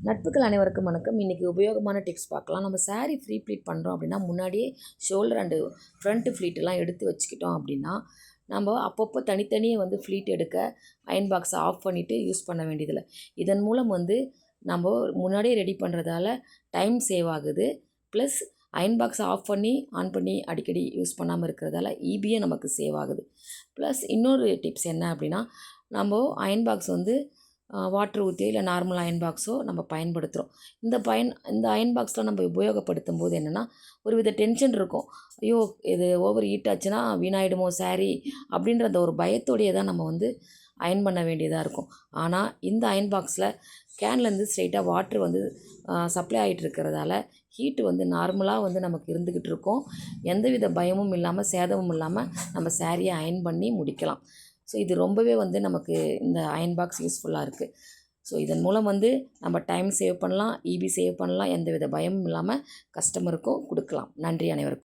நட்புகள் அனைவருக்கும் வணக்கம். இன்றைக்கி உபயோகமான டிப்ஸ் பார்க்கலாம். நம்ம சாரீ ஃப்ரீ ப்ளீட் பண்ணுறோம் அப்படின்னா, முன்னாடியே ஷோல்டர் அண்டு ஃப்ரண்ட் ஃப்ளீட்டெல்லாம் எடுத்து வச்சுக்கிட்டோம் அப்படின்னா, நம்ம அப்பப்போ தனித்தனியே ஃப்ளீட் எடுக்க அயன் பாக்ஸை ஆஃப் பண்ணிவிட்டு யூஸ் பண்ண வேண்டியதில்லை. இதன் மூலம் நம்ம முன்னாடியே ரெடி பண்ணுறதால டைம் சேவ் ஆகுது. ப்ளஸ் அயன் பாக்ஸை ஆஃப் பண்ணி ஆன் பண்ணி அடிக்கடி யூஸ் பண்ணாமல் இருக்கிறதால ஈபியும் நமக்கு சேவ் ஆகுது. ப்ளஸ் இன்னொரு டிப்ஸ் என்ன அப்படின்னா, நம்ம அயன் பாக்ஸ் வாட்டர் ஊற்றியோ இல்லை நார்மல் அயன் பாக்ஸோ நம்ம பயன்படுத்துகிறோம். இந்த அயன் பாக்ஸில் நம்ம உபயோகப்படுத்தும் போது என்னென்னா, ஒரு வித டென்ஷன் இருக்கும். ஐயோ, இது ஓவர் ஹீட் ஆச்சுன்னா வீணாயிடுமோ சாரீ அப்படின்ற அந்த ஒரு பயத்தோடையே தான் நம்ம அயன் பண்ண வேண்டியதாக இருக்கும். ஆனால் இந்த அயன் பாக்ஸில் கேன்லேருந்து ஸ்ட்ரெயிட்டாக வாட்ரு சப்ளை ஆகிட்டு இருக்கிறதால ஹீட்டு நார்மலாக நமக்கு இருந்துக்கிட்டு இருக்கும். எந்தவித பயமும் இல்லாமல் சேதமும் இல்லாமல் நம்ம சாரியை அயன் பண்ணி முடிக்கலாம். ஸோ இது ரொம்பவே நமக்கு இந்த அயன் பாக்ஸ் யூஸ்ஃபுல்லாக இருக்குது. ஸோ இதன் மூலம் நம்ம டைம் சேவ் பண்ணலாம், ஈபி சேவ் பண்ணலாம், எந்தவித பயமும் இல்லாமல் கஸ்டமருக்கும் கொடுக்கலாம். நன்றி அனைவருக்கும்.